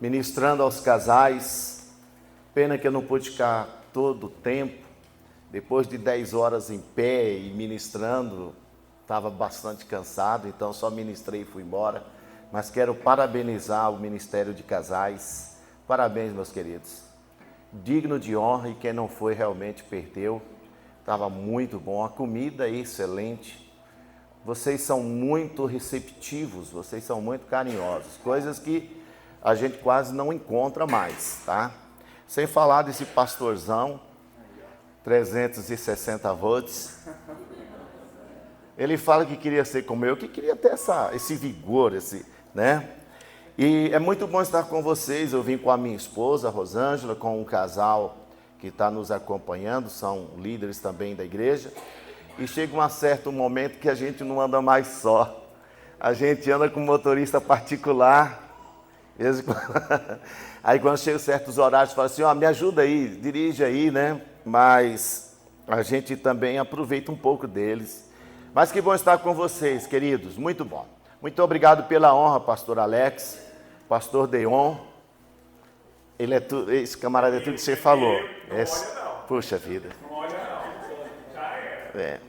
ministrando aos casais. Pena que eu não pude ficar todo o tempo. Depois de 10 horas em pé e ministrando, estava bastante cansado, então só ministrei e fui embora. Mas quero parabenizar o Ministério de Casais. Parabéns, meus queridos. Digno de honra, e quem não foi realmente perdeu. Estava muito bom, a comida é excelente. Vocês são muito receptivos, vocês são muito carinhosos. Coisas que a gente quase não encontra mais, tá? Sem falar desse pastorzão, 360 volts. Ele fala que queria ser como eu, que queria ter esse vigor, né? E é muito bom estar com vocês. Eu vim com a minha esposa, Rosângela, com um casal que está nos acompanhando, são líderes também da igreja. E chega um certo momento que a gente não anda mais só. A gente anda com motorista particular. Aí quando chega certos horários, fala assim, me ajuda aí, dirige aí, né? Mas a gente também aproveita um pouco deles. Mas que bom estar com vocês, queridos, muito bom. Muito obrigado pela honra, pastor Alex, pastor Deon. Ele é tudo, esse camarada é tudo que você falou. Puxa vida. Não olha não, já era.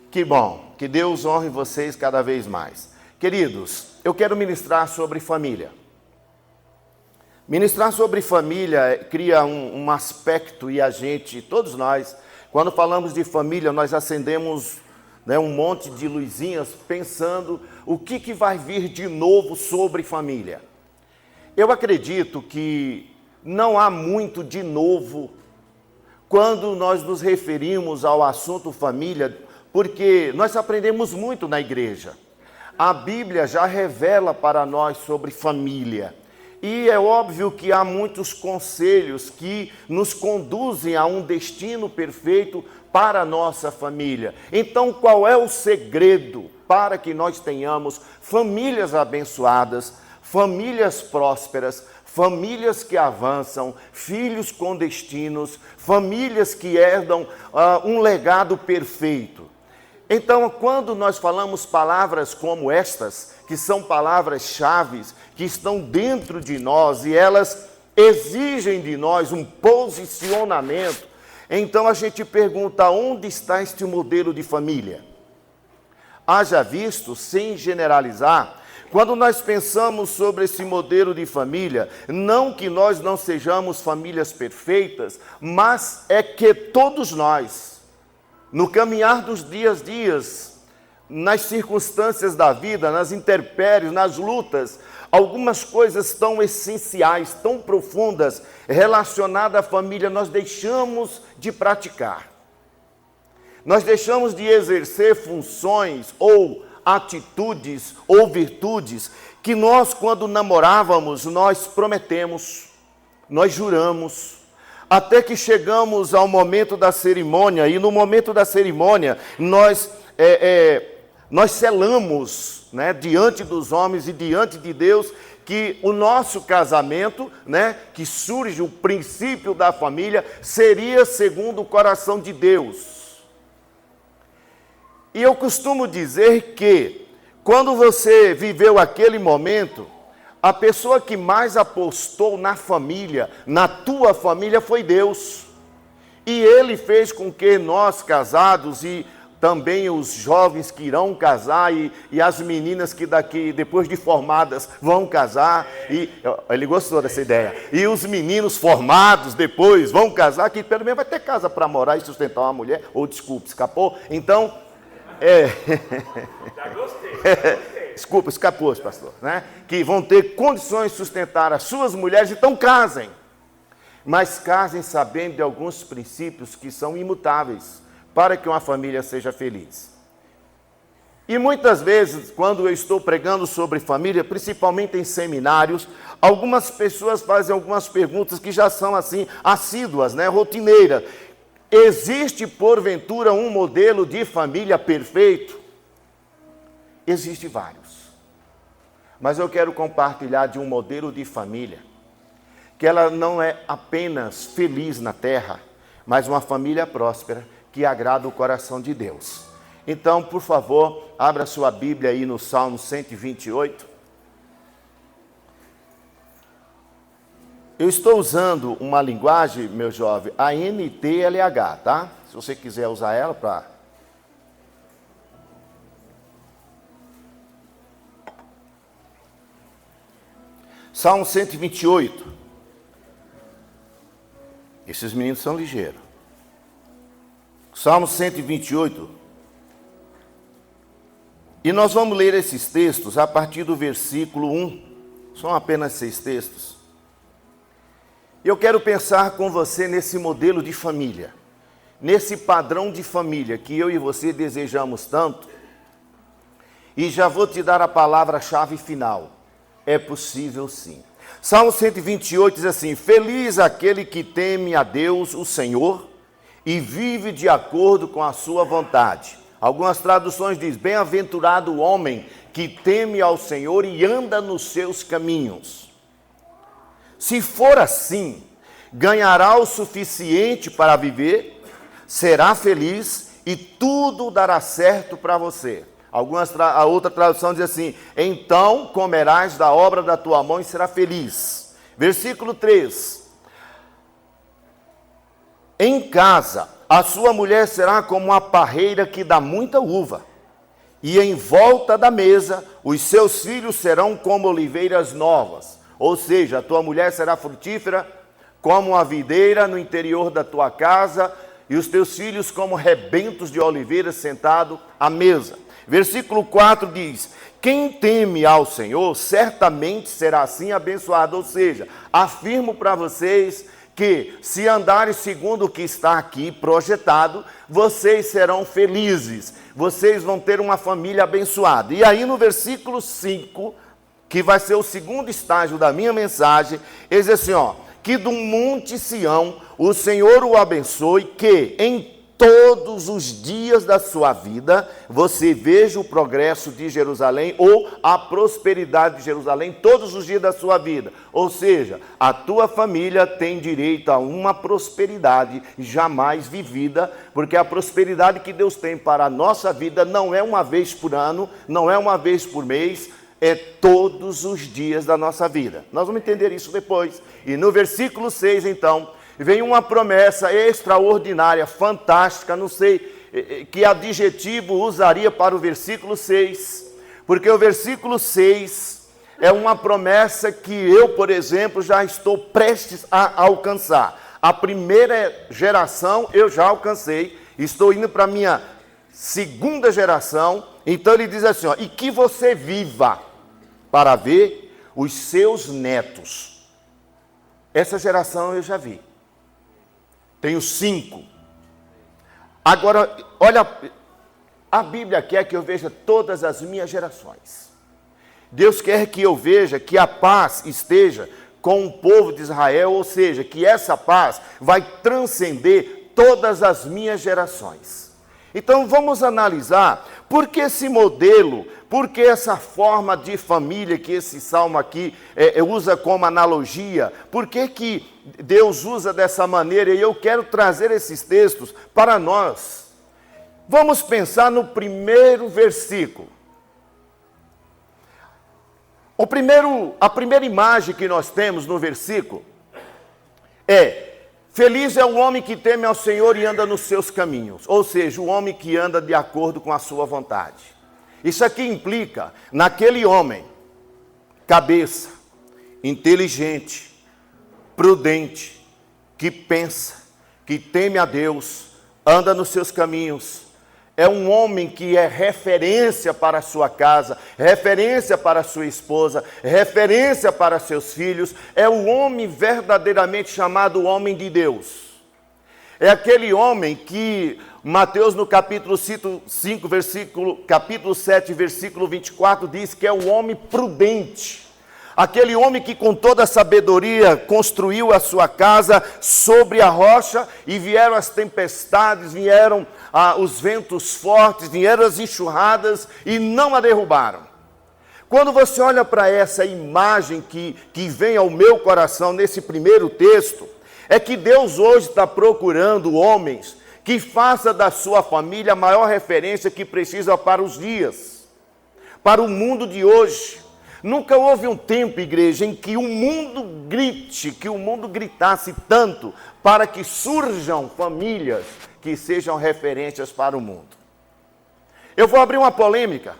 Que bom, que Deus honre vocês cada vez mais. Queridos, eu quero ministrar sobre família. Ministrar sobre família cria um aspecto, e a gente, todos nós, quando falamos de família, nós acendemos, né, um monte de luzinhas pensando o que vai vir de novo sobre família. Eu acredito que não há muito de novo quando nós nos referimos ao assunto família, porque nós aprendemos muito na igreja. A Bíblia já revela para nós sobre família. E é óbvio que há muitos conselhos que nos conduzem a um destino perfeito para a nossa família. Então, qual é o segredo para que nós tenhamos famílias abençoadas, famílias prósperas, famílias que avançam, filhos com destinos, famílias que herdam um legado perfeito? Então, quando nós falamos palavras como estas, que são palavras-chave, que estão dentro de nós e elas exigem de nós um posicionamento, então a gente pergunta, onde está este modelo de família? Haja visto, sem generalizar, quando nós pensamos sobre esse modelo de família, não que nós não sejamos famílias perfeitas, mas é que todos nós, no caminhar dos dias, nas circunstâncias da vida, nas intempéries, nas lutas, algumas coisas tão essenciais, tão profundas, relacionadas à família, nós deixamos de praticar. Nós deixamos de exercer funções ou atitudes ou virtudes que nós, quando namorávamos, nós prometemos, nós juramos, até que chegamos ao momento da cerimônia, e no momento da cerimônia nós selamos, né, diante dos homens e diante de Deus, que o nosso casamento, né, que surge o princípio da família, seria segundo o coração de Deus. E eu costumo dizer que, quando você viveu aquele momento, a pessoa que mais apostou na família, na tua família, foi Deus. E Ele fez com que nós casados e também os jovens que irão casar e as meninas que daqui, depois de formadas, vão casar. E ele gostou dessa ideia. E os meninos formados depois vão casar, que pelo menos vai ter casa para morar e sustentar uma mulher. Ou desculpe, escapou? Então, Já gostei. Desculpa, escapou, pastor, né? Que vão ter condições de sustentar as suas mulheres, então casem. Mas casem sabendo de alguns princípios que são imutáveis para que uma família seja feliz. E muitas vezes, quando eu estou pregando sobre família, principalmente em seminários, algumas pessoas fazem algumas perguntas que já são assim, assíduas, né? Rotineira. Existe, porventura, um modelo de família perfeito? Existem vários. Mas eu quero compartilhar de um modelo de família, que ela não é apenas feliz na terra, mas uma família próspera, que agrada o coração de Deus. Então, por favor, abra sua Bíblia aí no Salmo 128. Eu estou usando uma linguagem, meu jovem, a NTLH, tá? Se você quiser usar ela para... Salmo 128. Esses meninos são ligeiros. Salmo 128. E nós vamos ler esses textos a partir do versículo 1. São apenas 6 textos. Eu quero pensar com você nesse modelo de família, nesse padrão de família que eu e você desejamos tanto. E já vou te dar a palavra-chave final. É possível sim. Salmo 128 diz assim: feliz aquele que teme a Deus, o Senhor, e vive de acordo com a sua vontade. Algumas traduções dizem: bem-aventurado o homem que teme ao Senhor e anda nos seus caminhos. Se for assim, ganhará o suficiente para viver, será feliz e tudo dará certo para você. A outra tradução diz assim: então comerás da obra da tua mão e será feliz. Versículo 3. Em casa, a sua mulher será como uma parreira que dá muita uva, e em volta da mesa, os seus filhos serão como oliveiras novas. Ou seja, a tua mulher será frutífera como uma videira no interior da tua casa, e os teus filhos como rebentos de oliveira sentado à mesa. Versículo 4 diz: quem teme ao Senhor, certamente será assim abençoado. Ou seja, afirmo para vocês que se andarem segundo o que está aqui projetado, vocês serão felizes, vocês vão ter uma família abençoada. E aí no versículo 5, que vai ser o segundo estágio da minha mensagem, ele diz assim, ó: que do monte Sião o Senhor o abençoe, que em todos os dias da sua vida você veja o progresso de Jerusalém, ou a prosperidade de Jerusalém todos os dias da sua vida. Ou seja, a tua família tem direito a uma prosperidade jamais vivida, porque a prosperidade que Deus tem para a nossa vida não é uma vez por ano, não é uma vez por mês, é todos os dias da nossa vida. Nós vamos entender isso depois. E no versículo 6, então, vem uma promessa extraordinária, fantástica, não sei que adjetivo usaria para o versículo 6, porque o versículo 6 é uma promessa que eu, por exemplo, já estou prestes a alcançar. A primeira geração eu já alcancei, estou indo para a minha segunda geração. Então ele diz assim, ó: e que você viva para ver os seus netos. Essa geração eu já vi. Tenho 5. Agora, olha, a Bíblia quer que eu veja todas as minhas gerações. Deus quer que eu veja que a paz esteja com o povo de Israel, ou seja, que essa paz vai transcender todas as minhas gerações. Então vamos analisar por que esse modelo, por que essa forma de família que esse salmo aqui usa como analogia, por que Deus usa dessa maneira, e eu quero trazer esses textos para nós. Vamos pensar no primeiro versículo. A primeira imagem que nós temos no versículo é: feliz é o homem que teme ao Senhor e anda nos seus caminhos. Ou seja, o homem que anda de acordo com a sua vontade. Isso aqui implica naquele homem, cabeça, inteligente, prudente, que pensa, que teme a Deus, anda nos seus caminhos. É um homem que é referência para a sua casa, referência para a sua esposa, referência para seus filhos. É o homem verdadeiramente chamado homem de Deus. É aquele homem que Mateus no capítulo 5, capítulo 7, versículo 24, diz que é o homem prudente. Aquele homem que com toda a sabedoria construiu a sua casa sobre a rocha, e vieram as tempestades, vieram os ventos fortes, vieram as enxurradas e não a derrubaram. Quando você olha para essa imagem que vem ao meu coração nesse primeiro texto, é que Deus hoje está procurando homens que façam da sua família a maior referência que precisa para os dias, para o mundo de hoje. Nunca houve um tempo, igreja, em que o mundo grite, que o mundo gritasse tanto para que surjam famílias que sejam referências para o mundo. Eu vou abrir uma polêmica.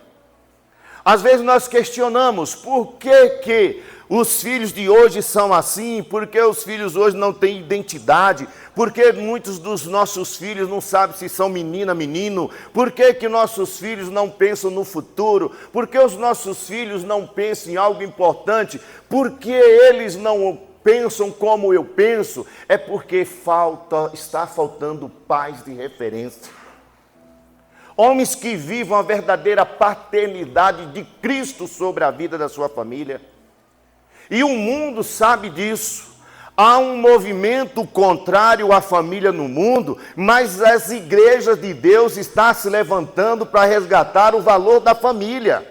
Às vezes nós questionamos por que os filhos de hoje são assim, por que os filhos hoje não têm identidade, por que muitos dos nossos filhos não sabem se são menina, menino, por que nossos filhos não pensam no futuro, por que os nossos filhos não pensam em algo importante, por que eles não pensam como eu penso, é porque está faltando pais de referência. Homens que vivam a verdadeira paternidade de Cristo sobre a vida da sua família. E o mundo sabe disso. Há um movimento contrário à família no mundo, mas as igrejas de Deus estão se levantando para resgatar o valor da família.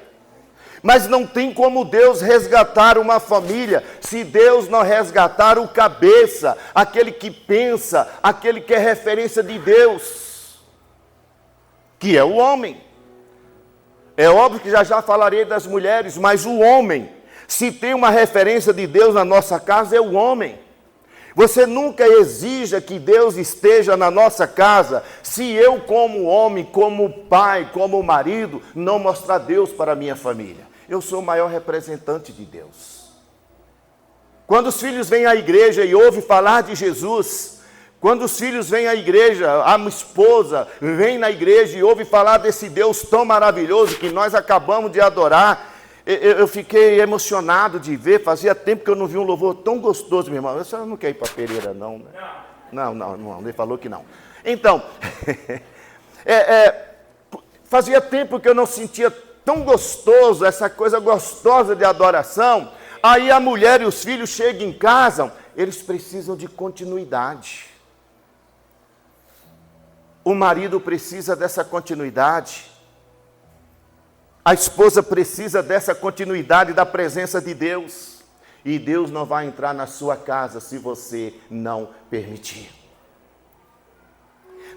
Mas não tem como Deus resgatar uma família se Deus não resgatar o cabeça, aquele que pensa, aquele que é referência de Deus, que é o homem. É óbvio que já falarei das mulheres, mas o homem, se tem uma referência de Deus na nossa casa, é o homem. Você nunca exija que Deus esteja na nossa casa, se eu como homem, como pai, como marido, não mostrar Deus para a minha família. Eu sou o maior representante de Deus. Quando os filhos vêm à igreja e ouvem falar de Jesus, quando os filhos vêm à igreja, a minha esposa vem na igreja e ouve falar desse Deus tão maravilhoso que nós acabamos de adorar, eu fiquei emocionado de ver. Fazia tempo que eu não vi um louvor tão gostoso, meu irmão. Você não quer ir para Pereira, não, né? Não, ele falou que não. Então, fazia tempo que eu não sentia tão gostoso, essa coisa gostosa de adoração. Aí a mulher e os filhos chegam em casa, eles precisam de continuidade. O marido precisa dessa continuidade. A esposa precisa dessa continuidade da presença de Deus. E Deus não vai entrar na sua casa se você não permitir.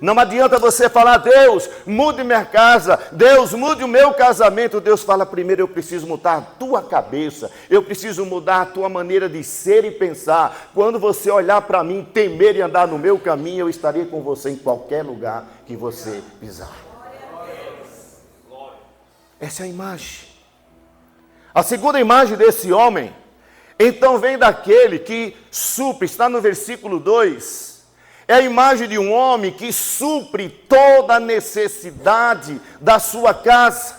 Não adianta você falar: Deus, mude minha casa, Deus, mude o meu casamento. Deus fala: primeiro eu preciso mudar a tua cabeça, eu preciso mudar a tua maneira de ser e pensar. Quando você olhar para mim, temer e andar no meu caminho, eu estarei com você em qualquer lugar que você pisar. Essa é a imagem. A segunda imagem desse homem, então, vem daquele que supre, está no versículo 2, é a imagem de um homem que supre toda a necessidade da sua casa.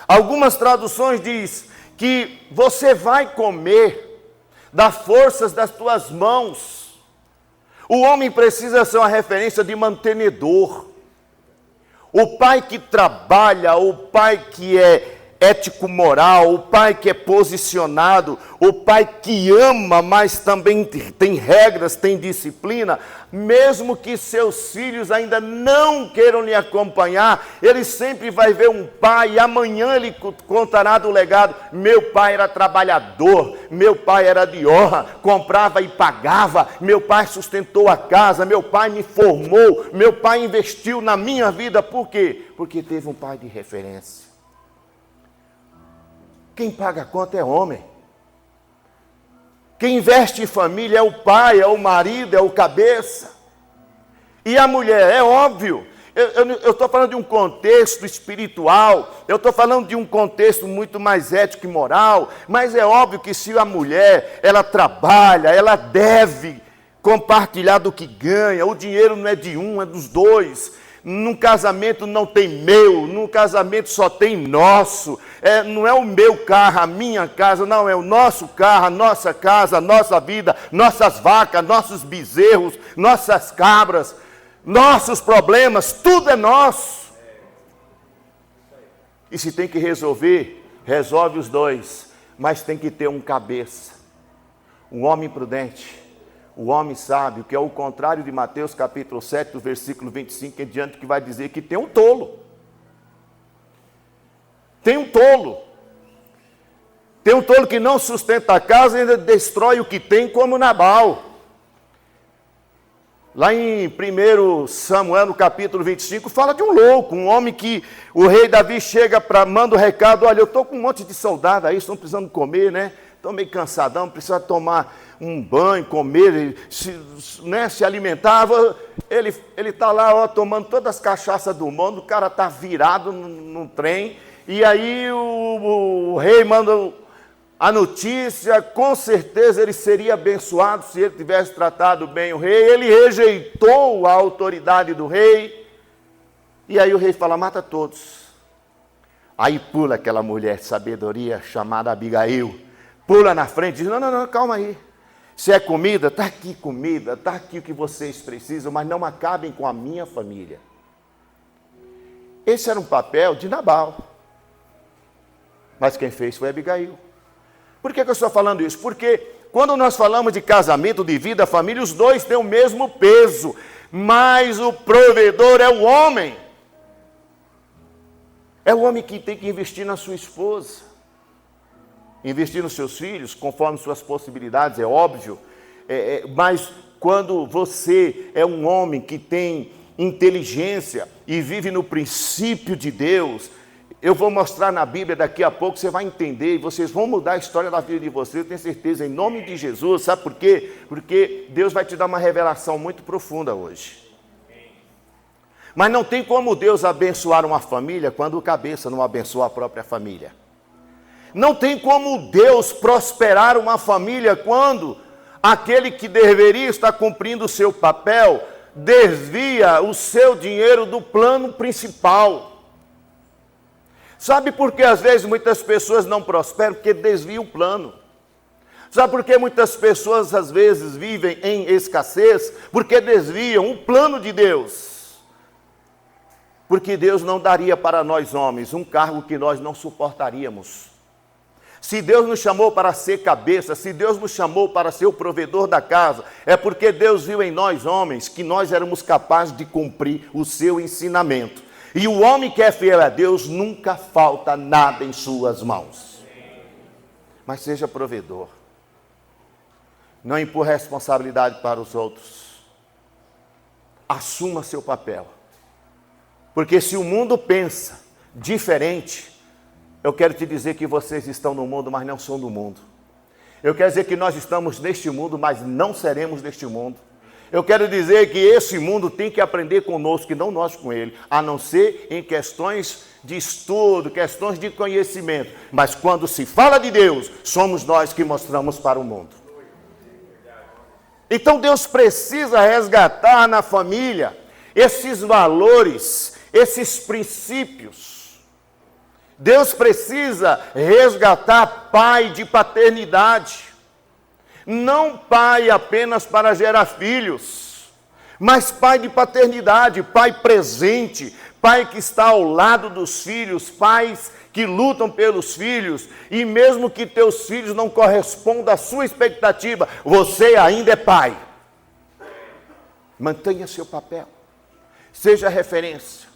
Algumas traduções diz que você vai comer das forças das tuas mãos. O homem precisa ser uma referência de mantenedor. O pai que trabalha, o pai que é ético-moral, o pai que é posicionado, o pai que ama, mas também tem regras, tem disciplina, mesmo que seus filhos ainda não queiram lhe acompanhar, ele sempre vai ver um pai, e amanhã ele contará do legado: meu pai era trabalhador, meu pai era de honra, comprava e pagava, meu pai sustentou a casa, meu pai me formou, meu pai investiu na minha vida. Por quê? Porque teve um pai de referência. Quem paga a conta é homem. Quem investe em família é o pai, é o marido, é o cabeça. E a mulher, é óbvio. Eu estou falando de um contexto espiritual, eu estou falando de um contexto muito mais ético e moral, mas é óbvio que se a mulher, ela trabalha, ela deve compartilhar do que ganha. O dinheiro não é de um, é dos dois. Num casamento não tem meu, num casamento só tem nosso. Não é o meu carro, a minha casa, não, é o nosso carro, a nossa casa, a nossa vida, nossas vacas, nossos bezerros, nossas cabras, nossos problemas, tudo é nosso. E se tem que resolver, resolve os dois, mas tem que ter um cabeça, um homem prudente. O homem sábio, que é o contrário de Mateus capítulo 7, do versículo 25 em diante, que vai dizer que tem um tolo. Tem um tolo. Tem um tolo que não sustenta a casa e ainda destrói o que tem, como Nabal. Lá em 1 Samuel, no capítulo 25, fala de um louco, um homem que o rei Davi chega para, manda o recado: olha, eu estou com um monte de soldado aí, estão precisando comer, né? Estou meio cansadão, precisa tomar um banho, comer, se alimentava. Ele está lá, ó, tomando todas as cachaças do mundo, o cara está virado no trem, e aí o rei manda a notícia. Com certeza ele seria abençoado se ele tivesse tratado bem o rei. Ele rejeitou a autoridade do rei, e aí o rei fala: mata todos. Aí pula aquela mulher de sabedoria chamada Abigail, pula na frente e diz: não, calma aí. Se é comida, está aqui comida, está aqui o que vocês precisam, mas não acabem com a minha família. Esse era um papel de Nabal, mas quem fez foi Abigail. Por que eu estou falando isso? Porque quando nós falamos de casamento, de vida, família, os dois têm o mesmo peso, mas o provedor é o homem. É o homem que tem que investir na sua esposa, investir nos seus filhos, conforme suas possibilidades, é óbvio. Mas quando você é um homem que tem inteligência e vive no princípio de Deus, eu vou mostrar na Bíblia daqui a pouco, você vai entender, e vocês vão mudar a história da vida de vocês, eu tenho certeza, em nome de Jesus. Sabe por quê? Porque Deus vai te dar uma revelação muito profunda hoje. Mas não tem como Deus abençoar uma família quando o cabeça não abençoa a própria família. Não tem como Deus prosperar uma família quando aquele que deveria estar cumprindo o seu papel desvia o seu dinheiro do plano principal. Sabe por que às vezes muitas pessoas não prosperam? Porque desviam o plano. Sabe por que muitas pessoas às vezes vivem em escassez? Porque desviam o plano de Deus. Porque Deus não daria para nós homens um cargo que nós não suportaríamos. Se Deus nos chamou para ser cabeça, se Deus nos chamou para ser o provedor da casa, é porque Deus viu em nós homens que nós éramos capazes de cumprir o seu ensinamento. E o homem que é fiel a Deus, nunca falta nada em suas mãos. Mas seja provedor. Não empurre a responsabilidade para os outros. Assuma seu papel. Porque se o mundo pensa diferente, eu quero te dizer que vocês estão no mundo, mas não são do mundo. Eu quero dizer que nós estamos neste mundo, mas não seremos deste mundo. Eu quero dizer que esse mundo tem que aprender conosco, e não nós com ele, a não ser em questões de estudo, questões de conhecimento. Mas quando se fala de Deus, somos nós que mostramos para o mundo. Então Deus precisa resgatar na família esses valores, esses princípios. Deus precisa resgatar pai de paternidade. Não pai apenas para gerar filhos, mas pai de paternidade, pai presente, pai que está ao lado dos filhos, pais que lutam pelos filhos, e mesmo que teus filhos não correspondam à sua expectativa, você ainda é pai. Mantenha seu papel, seja referência.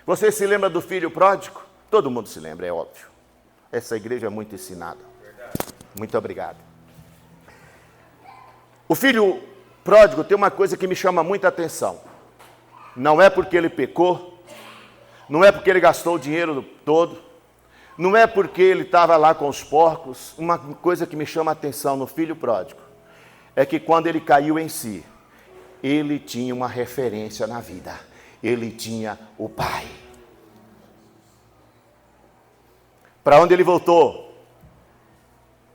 Você se lembra do filho pródigo? Todo mundo se lembra, é óbvio. Essa igreja é muito ensinada. Muito obrigado. O filho pródigo tem uma coisa que me chama muita atenção. Não é porque ele pecou, não é porque ele gastou o dinheiro todo, não é porque ele estava lá com os porcos. Uma coisa que me chama a atenção no filho pródigo é que quando ele caiu em si, ele tinha uma referência na vida. Ele tinha o pai. Para onde ele voltou?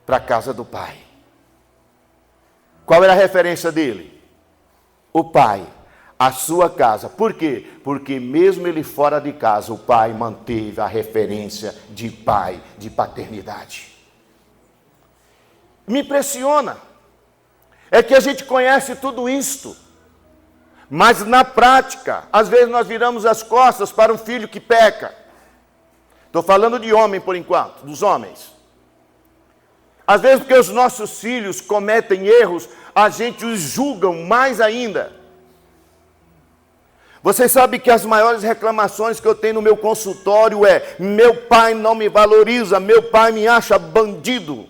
Para a casa do pai. Qual era a referência dele? O pai, a sua casa. Por quê? Porque mesmo ele fora de casa, o pai manteve a referência de pai, de paternidade. Me impressiona. É que a gente conhece tudo isto, mas na prática, às vezes nós viramos as costas para um filho que peca. Estou falando de homem por enquanto, dos homens. Às vezes porque os nossos filhos cometem erros, a gente os julga mais ainda. Vocês sabem que as maiores reclamações que eu tenho no meu consultório é: meu pai não me valoriza, meu pai me acha bandido.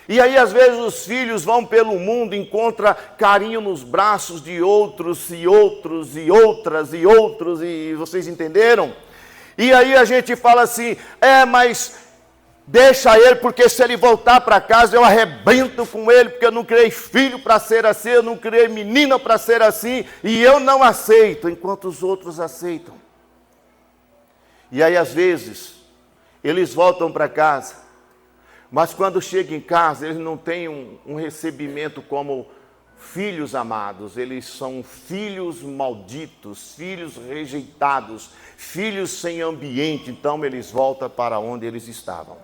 E aí, às vezes, os filhos vão pelo mundo, encontram carinho nos braços de outros, e outros, e outras, e outros, e vocês entenderam? E aí a gente fala assim, mas deixa ele, porque se ele voltar para casa, eu arrebento com ele, porque eu não criei filho para ser assim, eu não criei menina para ser assim, e eu não aceito, enquanto os outros aceitam. E aí, às vezes, eles voltam para casa, mas quando chegam em casa, eles não têm um recebimento como filhos amados, eles são filhos malditos, filhos rejeitados, filhos sem ambiente, então eles voltam para onde eles estavam.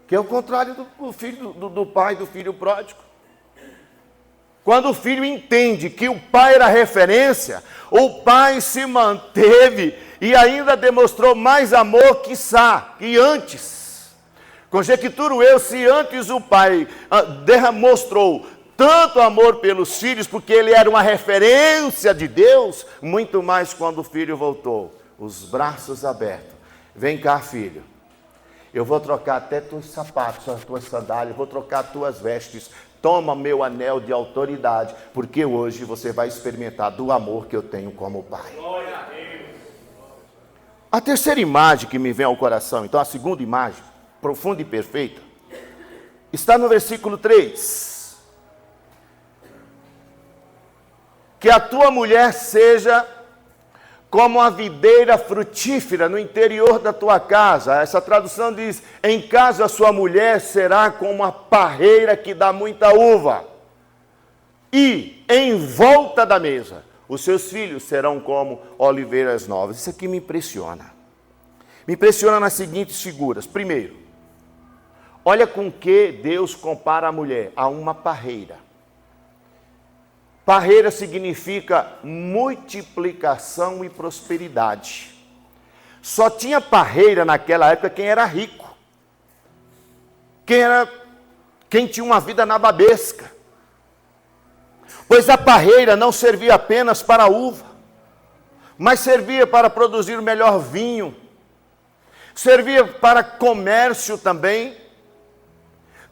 Que é o contrário do filho do pai, do filho pródigo. Quando o filho entende que o pai era referência, o pai se manteve e ainda demonstrou mais amor que antes. Conjecturo eu, se antes o pai mostrou tanto amor pelos filhos, porque ele era uma referência de Deus, muito mais quando o filho voltou, os braços abertos. Vem cá, filho, eu vou trocar até teus sapatos, as tuas sandálias, vou trocar tuas vestes, toma meu anel de autoridade, porque hoje você vai experimentar do amor que eu tenho como pai. Glória a Deus. A terceira imagem que me vem ao coração, então a segunda imagem, profunda e perfeita, está no versículo 3. Que a tua mulher seja como a videira frutífera no interior da tua casa. Essa tradução diz, em casa a sua mulher será como a parreira que dá muita uva. E em volta da mesa, os seus filhos serão como oliveiras novas. Isso aqui me impressiona. Me impressiona nas seguintes figuras. Primeiro, olha com que Deus compara a mulher, a uma parreira. Parreira significa multiplicação e prosperidade. Só tinha parreira naquela época quem era rico. Quem tinha uma vida nababesca. Pois a parreira não servia apenas para a uva, mas servia para produzir o melhor vinho. Servia para comércio também.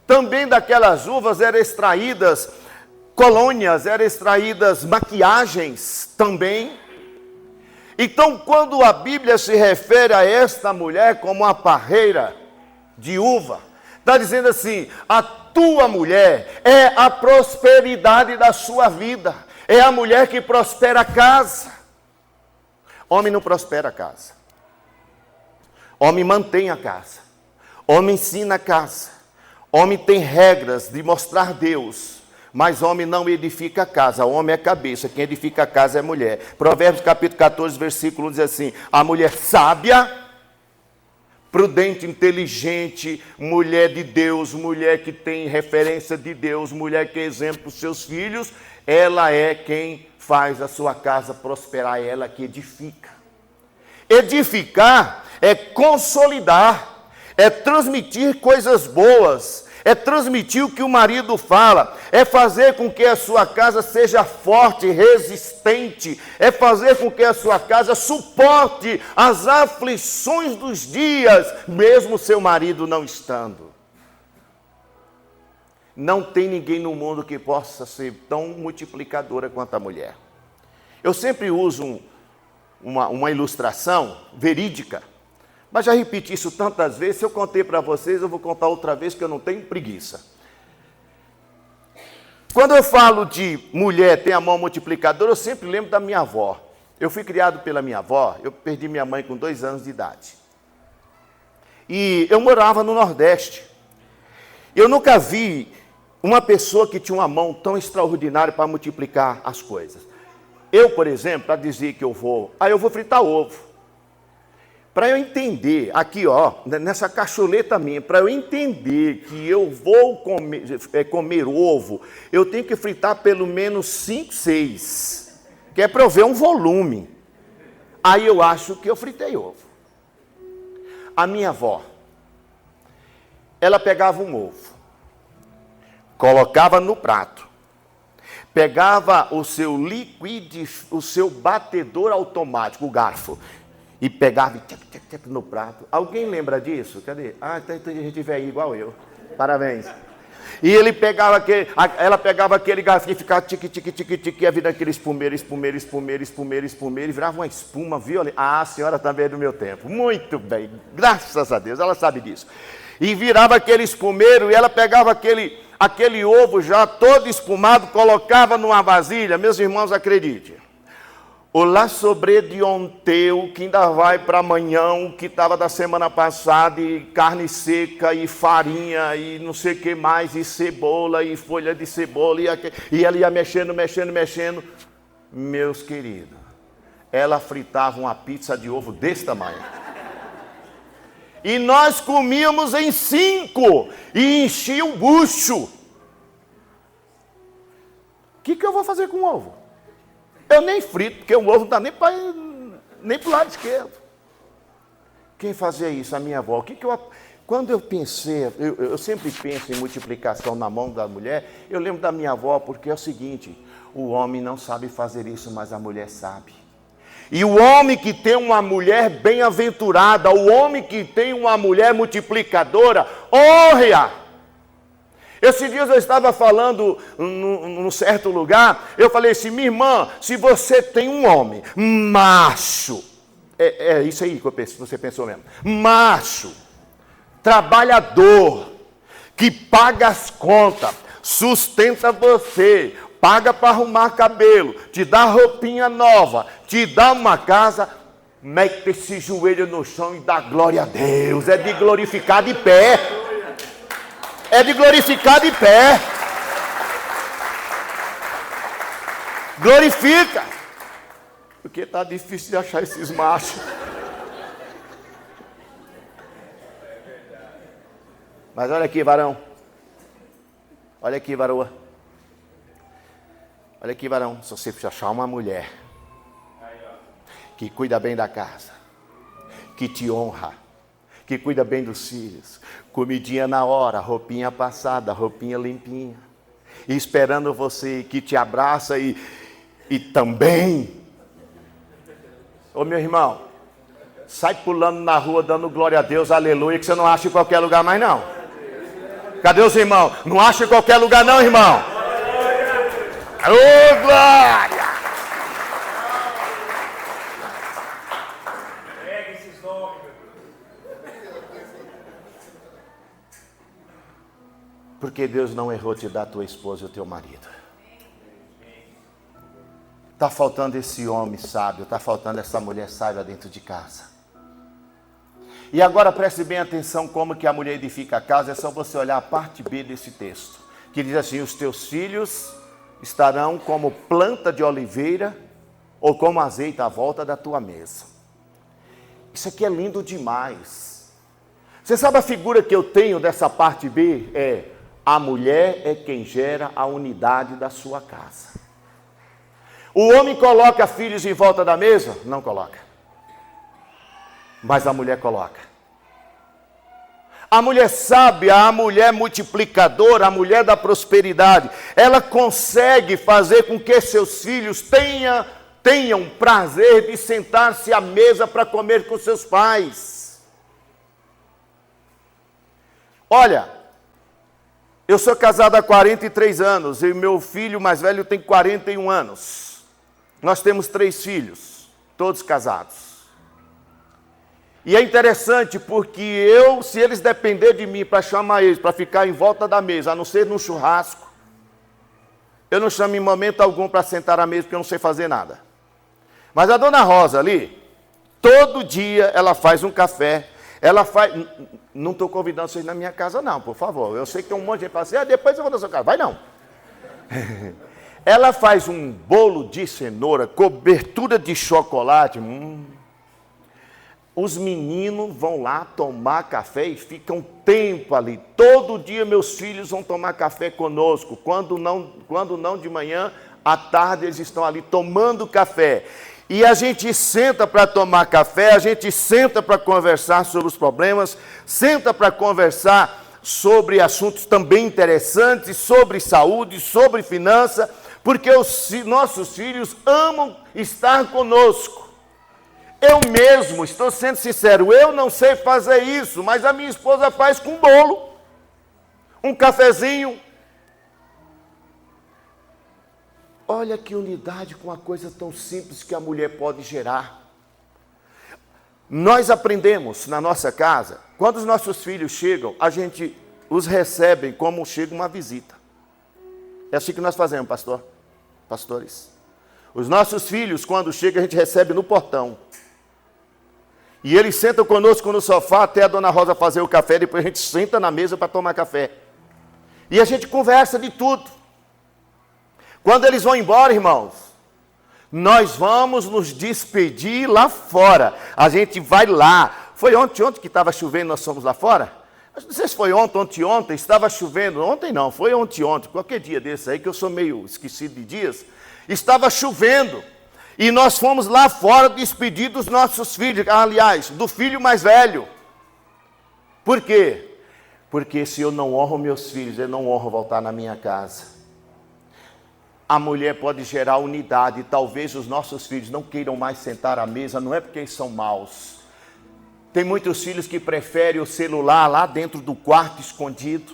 Também daquelas uvas eram extraídas colônias, eram extraídas maquiagens também. Então, quando a Bíblia se refere a esta mulher como uma parreira de uva, está dizendo assim, a tua mulher é a prosperidade da sua vida, é a mulher que prospera a casa. Homem não prospera a casa. Homem mantém a casa. Homem ensina a casa. Homem tem regras de mostrar Deus. Mas homem não edifica a casa, homem é cabeça, quem edifica a casa é mulher. Provérbios capítulo 14, versículo 1 diz assim, a mulher sábia, prudente, inteligente, mulher de Deus, mulher que tem referência de Deus, mulher que é exemplo para os seus filhos, ela é quem faz a sua casa prosperar, é ela que edifica. Edificar é consolidar, é transmitir coisas boas, é transmitir o que o marido fala, é fazer com que a sua casa seja forte, resistente, é fazer com que a sua casa suporte as aflições dos dias, mesmo seu marido não estando. Não tem ninguém no mundo que possa ser tão multiplicadora quanto a mulher. Eu sempre uso uma ilustração verídica, mas já repeti isso tantas vezes, se eu contei para vocês, eu vou contar outra vez, que eu não tenho preguiça. Quando eu falo de mulher tem a mão multiplicadora, eu sempre lembro da minha avó. Eu fui criado pela minha avó, eu perdi minha mãe com 2 anos de idade. E eu morava no Nordeste. Eu nunca vi uma pessoa que tinha uma mão tão extraordinária para multiplicar as coisas. Eu, por exemplo, para dizer que eu vou fritar ovo. Para eu entender, aqui ó, nessa cacholeta minha, para eu entender que eu vou comer ovo, eu tenho que fritar pelo menos 5, 6, que é para eu ver um volume. Aí eu acho que eu fritei ovo. A minha avó, ela pegava um ovo, colocava no prato, pegava o seu o seu batedor automático, o garfo, e pegava no prato. Alguém lembra disso? Cadê? Ah, então a gente veio igual eu. Parabéns. E ela pegava aquele garfinho e ficava tique, ia vir aquele espumeiro, e virava uma espuma violenta. Ah, a senhora também é do meu tempo. Muito bem, graças a Deus, ela sabe disso. E virava aquele espumeiro, e ela pegava aquele ovo já todo espumado, colocava numa vasilha. Meus irmãos, acreditem. O lá sobre de ontem, que ainda vai para amanhã, o que estava da semana passada, e carne seca, e farinha, e não sei o que mais, e cebola, e folha de cebola, e ela ia mexendo. Meus queridos, ela fritava uma pizza de ovo desse tamanho. E nós comíamos em 5, e enchia o bucho. O que eu vou fazer com o ovo? Eu nem frito, porque o ovo não dá nem para o lado esquerdo. Quem fazia isso? A minha avó. Quando eu pensei, eu sempre penso em multiplicação na mão da mulher, eu lembro da minha avó, porque é o seguinte, o homem não sabe fazer isso, mas a mulher sabe. E o homem que tem uma mulher bem-aventurada, o homem que tem uma mulher multiplicadora, honre-a. Esses dias eu estava falando num certo lugar, eu falei assim, minha irmã, se você tem um homem macho, é isso aí que você pensou mesmo, macho, trabalhador, que paga as contas, sustenta você, paga para arrumar cabelo, te dá roupinha nova, te dá uma casa, mete esse joelho no chão e dá glória a Deus, é de glorificar de pé. É de glorificar de pé. Glorifica. Porque está difícil de achar esses machos. Mas olha aqui, varão. Olha aqui, varoa. Olha aqui, varão. Se você achar uma mulher que cuida bem da casa, que te honra, que cuida bem dos filhos, comidinha na hora, roupinha passada, roupinha limpinha, e esperando você, que te abraça e também, ô meu irmão, sai pulando na rua dando glória a Deus, aleluia, que você não acha em qualquer lugar mais não. Cadê os irmãos? Não acha em qualquer lugar não, irmão. Ô glória! Porque Deus não errou te dar a tua esposa e o teu marido. Está faltando esse homem sábio, está faltando essa mulher sábia dentro de casa. E agora preste bem atenção como que a mulher edifica a casa, é só você olhar a parte B desse texto, que diz assim, os teus filhos estarão como planta de oliveira, ou como azeite à volta da tua mesa. Isso aqui é lindo demais. Você sabe a figura que eu tenho dessa parte B? A mulher é quem gera a unidade da sua casa. O homem coloca filhos em volta da mesa? Não coloca. Mas a mulher coloca. A mulher sábia, a mulher multiplicadora, a mulher da prosperidade, ela consegue fazer com que seus filhos tenham prazer de sentar-se à mesa para comer com seus pais. Olha, eu sou casado há 43 anos e meu filho mais velho tem 41 anos. Nós temos 3 filhos, todos casados. E é interessante porque se eles dependerem de mim para chamar eles, para ficar em volta da mesa, a não ser num churrasco, eu não chamo em momento algum para sentar à mesa porque eu não sei fazer nada. Mas a dona Rosa ali, todo dia ela faz um café. Ela faz, não estou convidando vocês na minha casa não, por favor. Eu sei que tem um monte de gente que fala assim, depois eu vou na sua casa. Vai não. Ela faz um bolo de cenoura, cobertura de chocolate. Os meninos vão lá tomar café e ficam tempo ali. Todo dia meus filhos vão tomar café conosco. Quando não de manhã, à tarde eles estão ali tomando café. E a gente senta para tomar café, a gente senta para conversar sobre os problemas, senta para conversar sobre assuntos também interessantes, sobre saúde, sobre finança, porque os nossos filhos amam estar conosco. Eu mesmo, estou sendo sincero, eu não sei fazer isso, mas a minha esposa faz com bolo. um cafezinho. Olha que unidade com uma coisa tão simples que a mulher pode gerar. Nós aprendemos na nossa casa, quando os nossos filhos chegam, a gente os recebe como chega uma visita. É assim que nós fazemos, pastores. Os nossos filhos, quando chegam, a gente recebe no portão. E eles sentam conosco no sofá até a dona Rosa fazer o café, depois a gente senta na mesa para tomar café. E a gente conversa de tudo. Quando eles vão embora, irmãos, nós vamos nos despedir lá fora. A gente vai lá. Foi ontem que estava chovendo, nós fomos lá fora? Não sei se foi ontem, estava chovendo. Ontem não, foi ontem, qualquer dia desse aí, que eu sou meio esquecido de dias. Estava chovendo. E nós fomos lá fora despedir dos nossos filhos, aliás, do filho mais velho. Por quê? Porque se eu não honro meus filhos, eu não honro voltar na minha casa. A mulher pode gerar unidade, talvez os nossos filhos não queiram mais sentar à mesa, não é porque eles são maus. Tem muitos filhos que preferem o celular lá dentro do quarto escondido.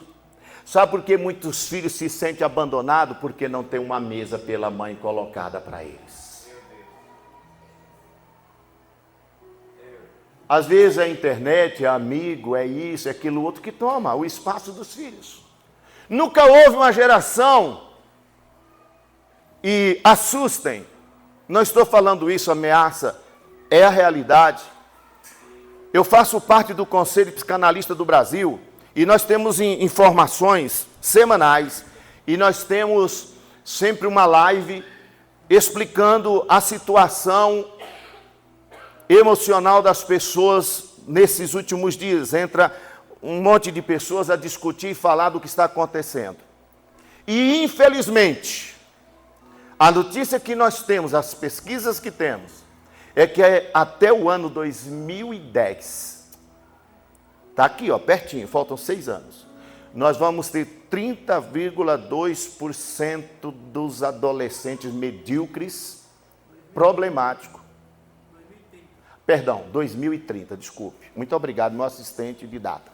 Sabe por que muitos filhos se sentem abandonados? Porque não tem uma mesa pela mãe colocada para eles. Às vezes é a internet, é amigo, é isso, é aquilo outro que toma o espaço dos filhos. Nunca houve uma geração, e assustem, não estou falando isso, ameaça, é a realidade. Eu faço parte do Conselho Psicanalista do Brasil, e nós temos informações semanais, e nós temos sempre uma live explicando a situação emocional das pessoas nesses últimos dias. Entra um monte de pessoas a discutir e falar do que está acontecendo. E, infelizmente, a notícia que nós temos, as pesquisas que temos, é que até o ano 2010, está aqui, ó, pertinho, faltam 6 anos, nós vamos ter 30,2% dos adolescentes medíocres problemáticos. 2030, desculpe. Muito obrigado, meu assistente de data.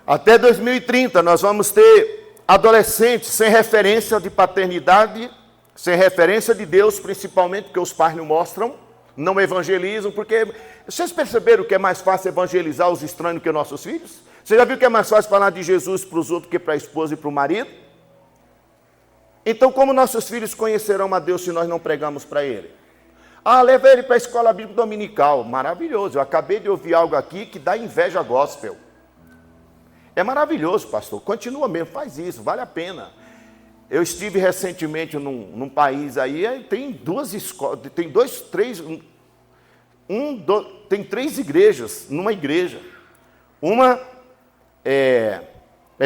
Até 2030, nós vamos ter adolescentes sem referência de paternidade, sem referência de Deus, principalmente porque os pais não mostram, não evangelizam, porque vocês perceberam que é mais fácil evangelizar os estranhos que os nossos filhos? Você já viu que é mais fácil falar de Jesus para os outros que para a esposa e para o marido? Então, como nossos filhos conhecerão a Deus se nós não pregamos para ele? Leva ele para a escola bíblica dominical. Maravilhoso. Eu acabei de ouvir algo aqui que dá inveja gospel. É maravilhoso, pastor. Continua mesmo, faz isso, vale a pena. Eu estive recentemente num país aí tem 2 escolas, tem 3 igrejas numa igreja. Uma é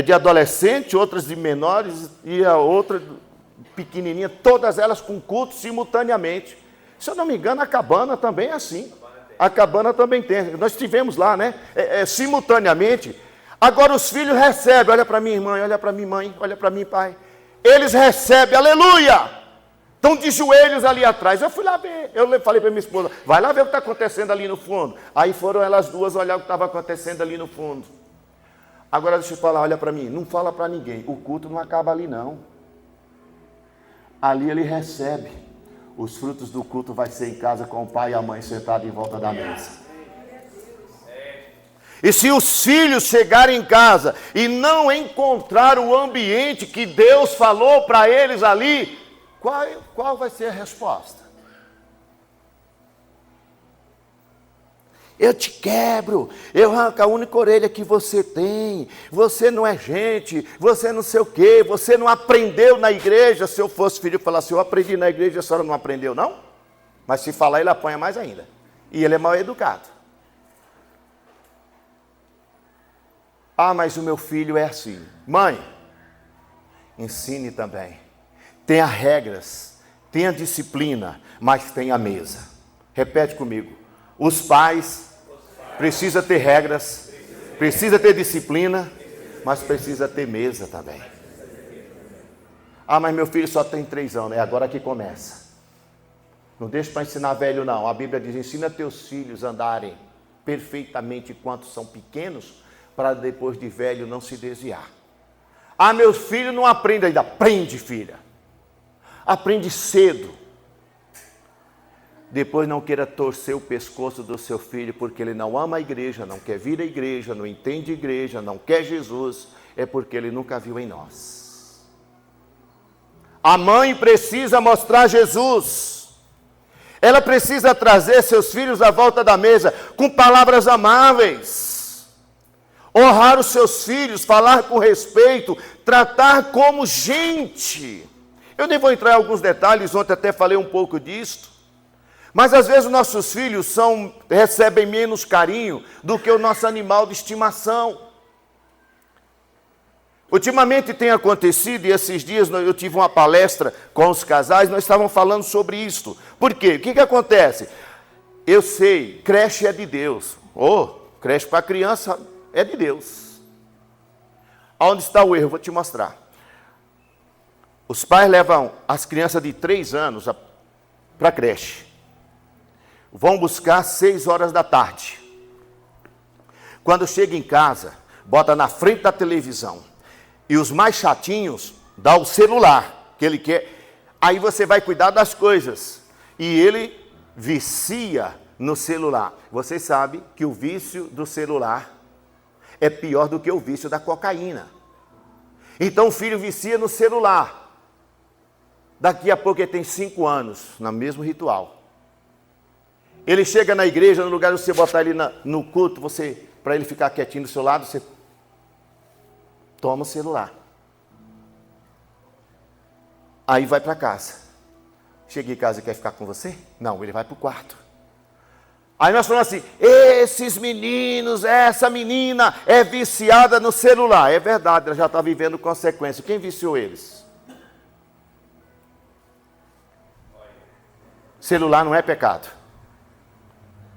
de adolescente, outras de menores e a outra pequenininha, todas elas com culto simultaneamente. Se eu não me engano, a Cabana também é assim. A Cabana também tem. Nós tivemos lá, né? Simultaneamente. Agora os filhos recebem. Olha para minha irmã, olha para minha mãe, olha para mim, pai. Eles recebem, aleluia! Estão de joelhos ali atrás. Eu fui lá ver. Eu falei para minha esposa, vai lá ver o que está acontecendo ali no fundo. Aí foram elas duas olhar o que estava acontecendo ali no fundo. Agora deixa eu falar, olha para mim. Não fala para ninguém. O culto não acaba ali, não. Ali ele recebe. Os frutos do culto vai ser em casa com o pai e a mãe sentados em volta da mesa. E se os filhos chegarem em casa e não encontrar o ambiente que Deus falou para eles ali, qual vai ser a resposta? Eu te quebro, eu arranco a única orelha que você tem, você não é gente, você não sei o quê, você não aprendeu na igreja. Se eu fosse filho e falasse, eu aprendi na igreja, a senhora não aprendeu não? Mas se falar, ele apanha mais ainda. E ele é mal educado. Mas o meu filho é assim. Mãe, ensine também. Tenha regras, tenha disciplina, mas tenha mesa. Repete comigo. Os pais precisam ter regras, precisa ter disciplina, mas precisa ter mesa também. Mas meu filho só tem 3 anos, é agora que começa. Não deixa para ensinar velho não. A Bíblia diz, ensina teus filhos a andarem perfeitamente enquanto são pequenos, para depois de velho não se desviar. Ah, meu filho não aprende ainda. Aprende, filha. Aprende cedo. Depois não queira torcer o pescoço do seu filho, porque ele não ama a igreja, não quer vir à igreja, não entende igreja, não quer Jesus, é porque ele nunca viu em nós. A mãe precisa mostrar Jesus. Ela precisa trazer seus filhos à volta da mesa com palavras amáveis. Honrar os seus filhos, falar com respeito, tratar como gente. Eu nem vou entrar em alguns detalhes, ontem até falei um pouco disto. Mas às vezes nossos filhos recebem menos carinho do que o nosso animal de estimação. Ultimamente tem acontecido, e esses dias eu tive uma palestra com os casais, nós estávamos falando sobre isto. Por quê? O que acontece? Eu sei, creche é de Deus. Creche para criança é de Deus. Onde está o erro? Vou te mostrar. Os pais levam as crianças de 3 anos para a creche. Vão buscar 6 horas da tarde. Quando chega em casa, bota na frente da televisão. E os mais chatinhos, dá o celular, que ele quer. Aí você vai cuidar das coisas. E ele vicia no celular. Você sabe que o vício do celular é pior do que o vício da cocaína. Então o filho vicia no celular. Daqui a pouco ele tem 5 anos, no mesmo ritual. Ele chega na igreja, no lugar de você botar ele no culto, para ele ficar quietinho do seu lado, você toma o celular. Aí vai para casa. Chega em casa e quer ficar com você? Não, ele vai para o quarto. Aí nós falamos assim, esses meninos, essa menina é viciada no celular. É verdade, ela já está vivendo consequência. Quem viciou eles? Celular não é pecado.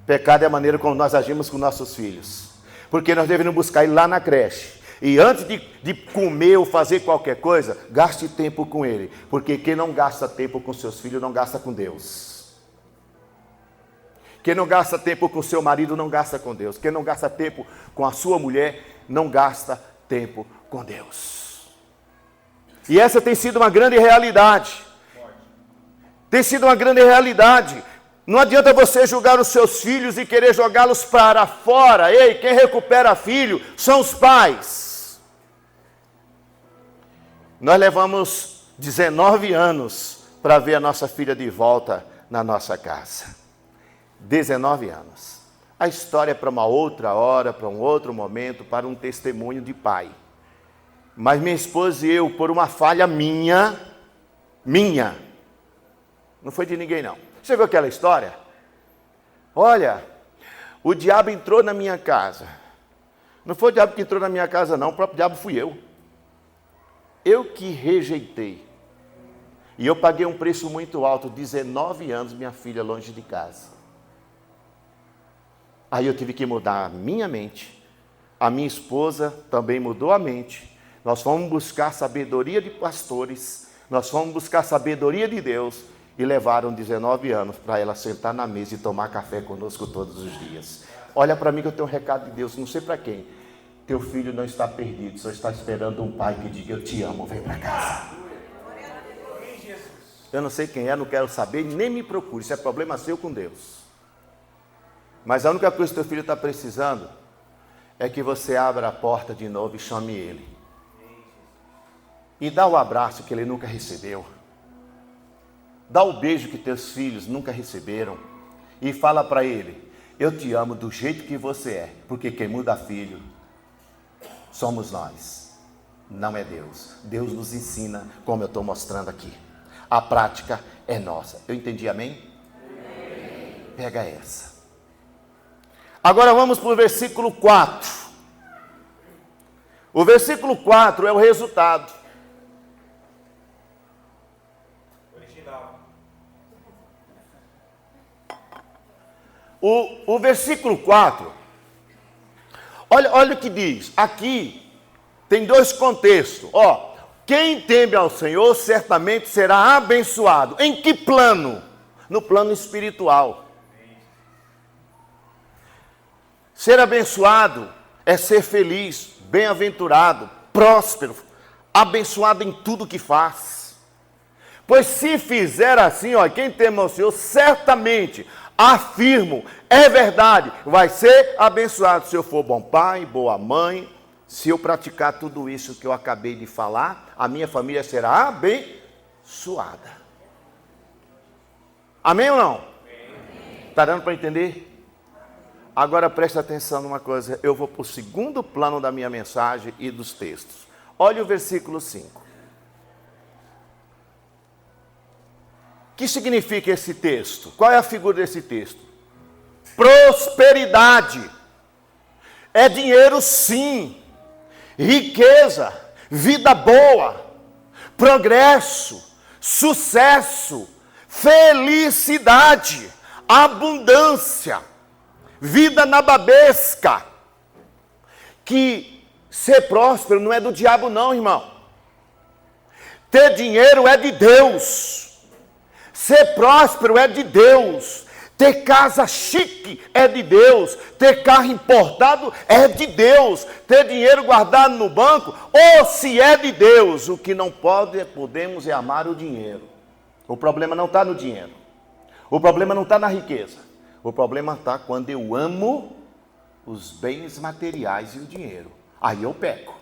Pecado é a maneira como nós agimos com nossos filhos. Porque nós devemos buscar ele lá na creche. E antes de comer ou fazer qualquer coisa, gaste tempo com ele. Porque quem não gasta tempo com seus filhos, não gasta com Deus. Quem não gasta tempo com seu marido, não gasta com Deus. Quem não gasta tempo com a sua mulher, não gasta tempo com Deus. E essa tem sido uma grande realidade. Tem sido uma grande realidade. Não adianta você julgar os seus filhos e querer jogá-los para fora. Ei, quem recupera filho são os pais. Nós levamos 19 anos para ver a nossa filha de volta na nossa casa. 19 anos. A história é para uma outra hora, para um outro momento, para um testemunho de pai. Mas minha esposa e eu, por uma falha minha, não foi de ninguém não. Você viu aquela história? Olha, o diabo entrou na minha casa. Não foi o diabo que entrou na minha casa não, o próprio diabo fui eu. Eu que rejeitei. E eu paguei um preço muito alto, 19 anos, minha filha longe de casa. Aí eu tive que mudar a minha mente. A minha esposa também mudou a mente. Nós fomos buscar sabedoria de pastores. Nós fomos buscar sabedoria de Deus. E levaram 19 anos para ela sentar na mesa e tomar café conosco todos os dias. Olha para mim que eu tenho um recado de Deus, não sei para quem. Teu filho não está perdido, só está esperando um pai que diga, eu te amo, vem para casa. Eu não sei quem é, não quero saber, nem me procure, isso é problema seu com Deus. Mas a única coisa que teu filho está precisando é que você abra a porta de novo e chame ele. E dá o abraço que ele nunca recebeu. Dá o beijo que teus filhos nunca receberam. E fala para ele, eu te amo do jeito que você é. Porque quem muda filho somos nós. Não é Deus. Deus nos ensina como eu estou mostrando aqui. A prática é nossa. Eu entendi, amém? Amém. Pega essa. Agora vamos para o versículo 4. O versículo 4 é o resultado. O versículo 4, olha o que diz, aqui tem 2 contextos, quem teme ao Senhor certamente será abençoado, em que plano? No plano espiritual. Ser abençoado é ser feliz, bem-aventurado, próspero, abençoado em tudo que faz. Pois se fizer assim, ó, quem teme ao Senhor, certamente, afirmo, é verdade, vai ser abençoado. Se eu for bom pai, boa mãe, se eu praticar tudo isso que eu acabei de falar, a minha família será abençoada. Amém ou não? Está dando para entender? Agora presta atenção numa coisa, eu vou para o segundo plano da minha mensagem e dos textos. Olha o versículo 5. O que significa esse texto? Qual é a figura desse texto? Prosperidade. É dinheiro sim. Riqueza, vida boa, progresso, sucesso, felicidade, abundância, vida nababesca. Que ser próspero não é do diabo não, irmão. Ter dinheiro é de Deus. Ser próspero é de Deus. Ter casa chique é de Deus. Ter carro importado é de Deus. Ter dinheiro guardado no banco, ou se é de Deus. O que não podemos é amar o dinheiro. O problema não está no dinheiro. O problema não está na riqueza. O problema está quando eu amo os bens materiais e o dinheiro. Aí eu peco.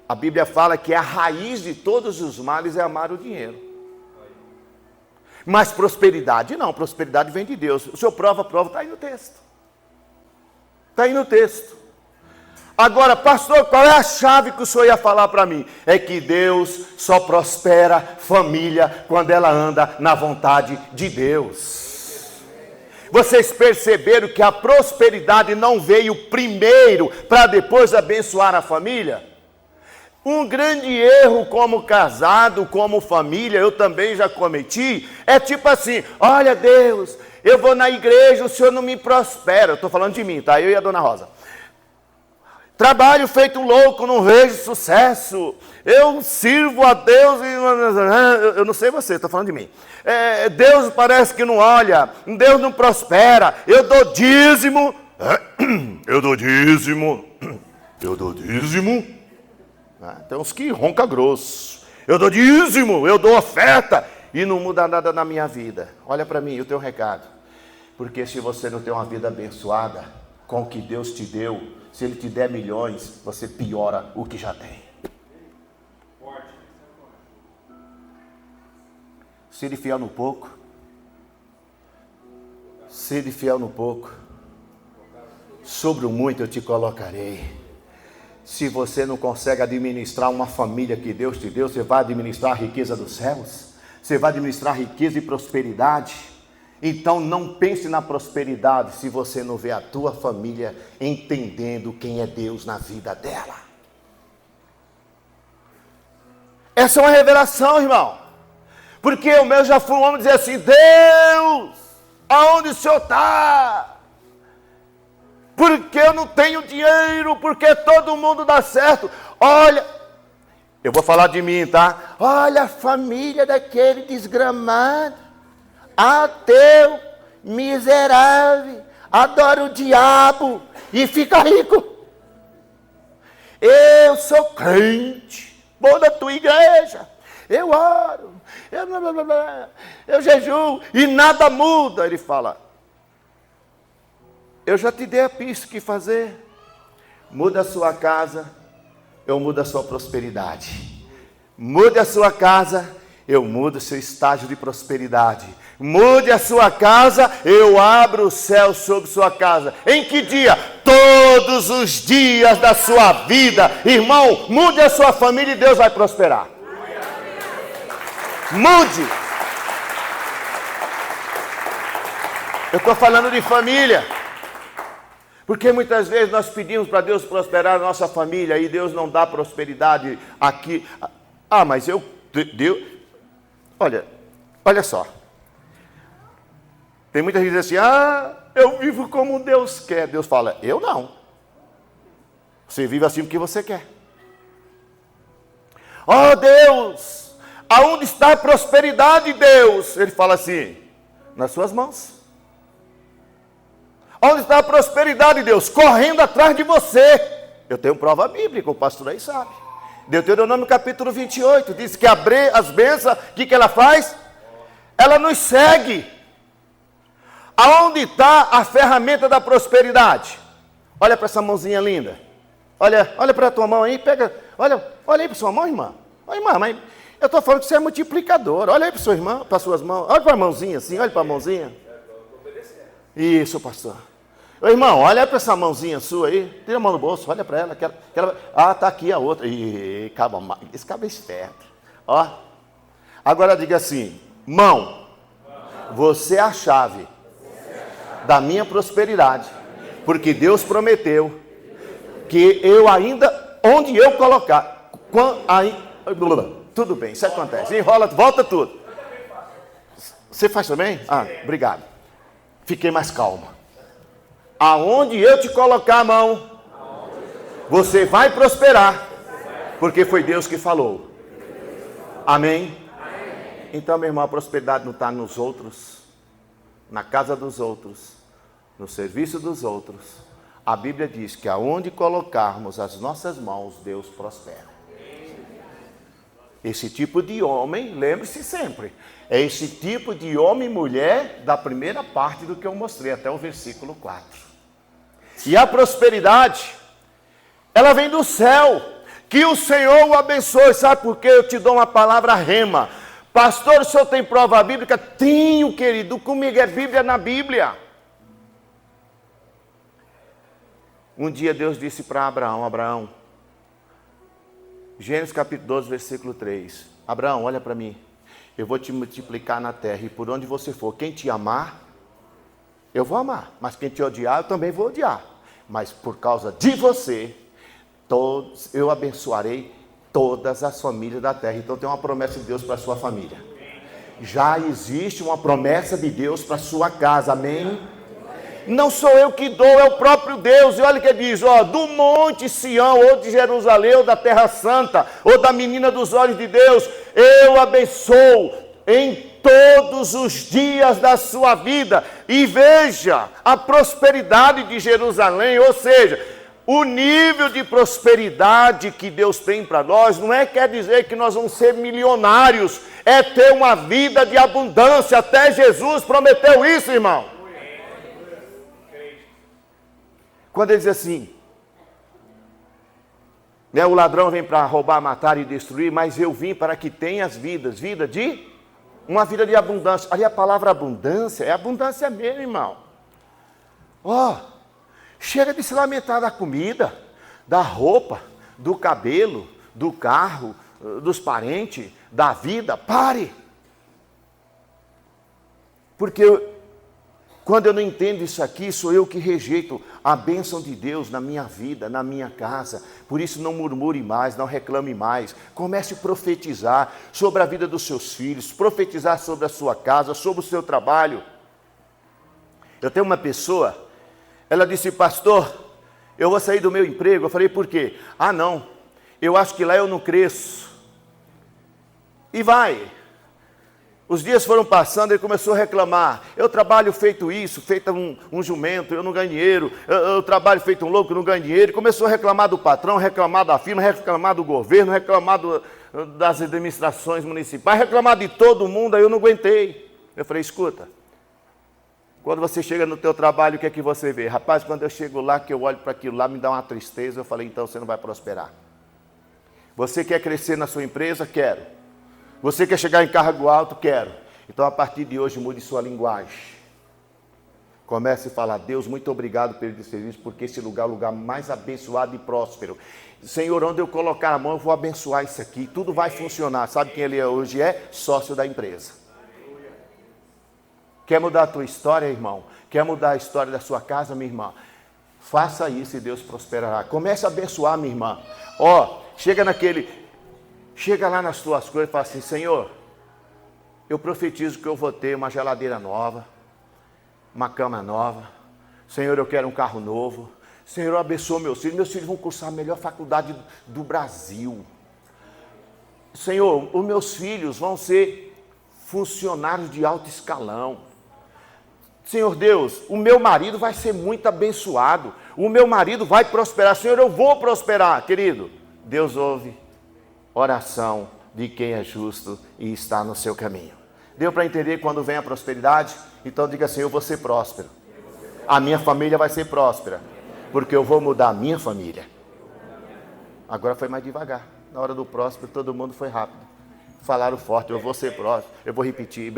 A Bíblia fala que a raiz de todos os males é amar o dinheiro. Mas prosperidade não, prosperidade vem de Deus. O senhor prova, está aí no texto. Está aí no texto. Agora, pastor, qual é a chave que o senhor ia falar para mim? É que Deus só prospera família quando ela anda na vontade de Deus. Vocês perceberam que a prosperidade não veio primeiro para depois abençoar a família? Um grande erro como casado, como família, eu também já cometi, é tipo assim, olha Deus, eu vou na igreja, o Senhor não me prospera. Eu estou falando de mim, tá? Eu e a dona Rosa. Trabalho feito louco, não vejo sucesso. Eu sirvo a Deus e... Eu não sei você, estou falando de mim. Deus parece que não olha, Deus não prospera. Eu dou dízimo. Eu dou dízimo. Tem uns que ronca grosso. Eu dou dízimo, eu dou oferta. E não muda nada na minha vida. Olha para mim, eu tenho um recado. Porque se você não tem uma vida abençoada com o que Deus te deu, se Ele te der milhões, você piora o que já tem. Sede fiel no pouco. Sede fiel no pouco. Sobre o muito eu te colocarei. Se você não consegue administrar uma família que Deus te deu, você vai administrar a riqueza dos céus? Você vai administrar riqueza e prosperidade? Então não pense na prosperidade se você não vê a tua família entendendo quem é Deus na vida dela. Essa é uma revelação, irmão. Porque eu mesmo já fui um homem dizer assim, Deus, aonde o Senhor está? Porque eu não tenho dinheiro, porque todo mundo dá certo. Olha, eu vou falar de mim, tá? Olha a família daquele desgramado, ateu, miserável, adora o diabo e fica rico. Eu sou crente, vou da tua igreja, eu oro, eu jejuo e nada muda. Ele fala, eu já te dei a pista que fazer. Muda a sua casa, eu mudo a sua prosperidade. Mude a sua casa, eu mudo o seu estágio de prosperidade. Mude a sua casa, eu abro o céu sobre sua casa. Em que dia? Todos os dias da sua vida. Irmão, mude a sua família e Deus vai prosperar. Mude. Eu estou falando de família. Porque muitas vezes nós pedimos para Deus prosperar a nossa família e Deus não dá prosperidade aqui. Ah, mas Deus... Olha só. Tem muita gente que diz assim, eu vivo como Deus quer. Deus fala, eu não. Você vive assim porque você quer. Oh Deus, aonde está a prosperidade, Deus? Ele fala assim, nas suas mãos. Onde está a prosperidade, Deus? Correndo atrás de você. Eu tenho prova bíblica, o pastor aí sabe. Deuteronômio capítulo 28, diz que as bênçãos, o que ela faz? Ela nos segue. Aonde está a ferramenta da prosperidade? Olha para essa mãozinha linda. Olha para a tua mão aí, pega, olha aí para sua mão, irmã. Olha, irmã, mas eu estou falando que você é multiplicador. Olha aí para sua irmã, para suas mãos. Olha para a mãozinha assim, olha para a mãozinha. Isso, pastor. Ô, irmão, olha para essa mãozinha sua aí. Tira a mão do bolso, olha para ela. Está aqui a outra. Ih, esse cabo é esperto. Ó. Agora diga assim, mão, você é a chave da minha prosperidade. Porque Deus prometeu que eu ainda, onde eu colocar, tudo bem, isso acontece, enrola, volta tudo. Você faz também? Ah, obrigado. Fiquei mais calma. Aonde eu te colocar a mão, você vai prosperar, porque foi Deus que falou. Amém? Então, meu irmão, a prosperidade não está nos outros, na casa dos outros, no serviço dos outros. A Bíblia diz que aonde colocarmos as nossas mãos, Deus prospera. Esse tipo de homem, lembre-se sempre, é esse tipo de homem e mulher da primeira parte do que eu mostrei, até o versículo 4. E a prosperidade, ela vem do céu. Que o Senhor o abençoe. Sabe por quê? Eu te dou uma palavra rema. Pastor, o senhor tem prova bíblica? Tenho, querido. Comigo é Bíblia na Bíblia. Um dia Deus disse para Abraão, Abraão, Gênesis capítulo 12, versículo 3. Abraão, olha para mim. Eu vou te multiplicar na terra e por onde você for, quem te amar, eu vou amar. Mas quem te odiar, eu também vou odiar. Mas por causa de você, eu abençoarei todas as famílias da terra. Então tem uma promessa de Deus para a sua família. Já existe uma promessa de Deus para a sua casa, amém? Não sou eu que dou, é o próprio Deus. E olha o que diz, do monte Sião, ou de Jerusalém, ou da terra santa, ou da menina dos olhos de Deus, eu abençoo em todos os dias da sua vida. E veja a prosperidade de Jerusalém, ou seja, o nível de prosperidade que Deus tem para nós, não quer dizer que nós vamos ser milionários, é ter uma vida de abundância. Até Jesus prometeu isso, irmão. Quando ele diz assim, o ladrão vem para roubar, matar e destruir, mas eu vim para que tenhas uma vida de abundância. Ali a palavra abundância, é abundância mesmo, irmão. Chega de se lamentar da comida, da roupa, do cabelo, do carro, dos parentes, da vida. Pare! Porque quando eu não entendo isso aqui, sou eu que rejeito a bênção de Deus na minha vida, na minha casa. Por isso não murmure mais, não reclame mais. Comece a profetizar sobre a vida dos seus filhos, profetizar sobre a sua casa, sobre o seu trabalho. Eu tenho uma pessoa, ela disse, pastor, eu vou sair do meu emprego. Eu falei, por quê? Não, eu acho que lá eu não cresço. E vai. Os dias foram passando, ele começou a reclamar. Eu trabalho feito isso, feito um jumento, eu não ganho dinheiro. Eu trabalho feito um louco, eu não ganho dinheiro. Ele começou a reclamar do patrão, reclamar da firma, reclamar do governo, reclamar das administrações municipais, reclamar de todo mundo. Aí eu não aguentei. Eu falei, escuta, quando você chega no teu trabalho, o que é que você vê? Rapaz, quando eu chego lá, que eu olho para aquilo lá, me dá uma tristeza. Eu falei, então você não vai prosperar. Você quer crescer na sua empresa? Quero. Você quer chegar em cargo alto? Quero. Então, a partir de hoje, mude sua linguagem. Comece a falar, Deus, muito obrigado pelo serviço, porque esse lugar é o lugar mais abençoado e próspero. Senhor, onde eu colocar a mão, eu vou abençoar isso aqui. Tudo vai funcionar. Sabe quem ele hoje é? Sócio da empresa. Quer mudar a tua história, irmão? Quer mudar a história da sua casa, minha irmã? Faça isso e Deus prosperará. Comece a abençoar, minha irmã. Chega lá nas tuas coisas e fala assim, Senhor, eu profetizo que eu vou ter uma geladeira nova, uma cama nova. Senhor, eu quero um carro novo. Senhor, abençoa meus filhos. Meus filhos vão cursar a melhor faculdade do Brasil. Senhor, os meus filhos vão ser funcionários de alto escalão. Senhor Deus, o meu marido vai ser muito abençoado. O meu marido vai prosperar. Senhor, eu vou prosperar, querido. Deus ouve oração de quem é justo e está no seu caminho. Deu para entender quando vem a prosperidade? Então diga assim: eu vou ser próspero. A minha família vai ser próspera, porque eu vou mudar a minha família. Agora foi mais devagar. Na hora do próspero, todo mundo foi rápido. Falaram forte: eu vou ser próspero. Eu vou repetir.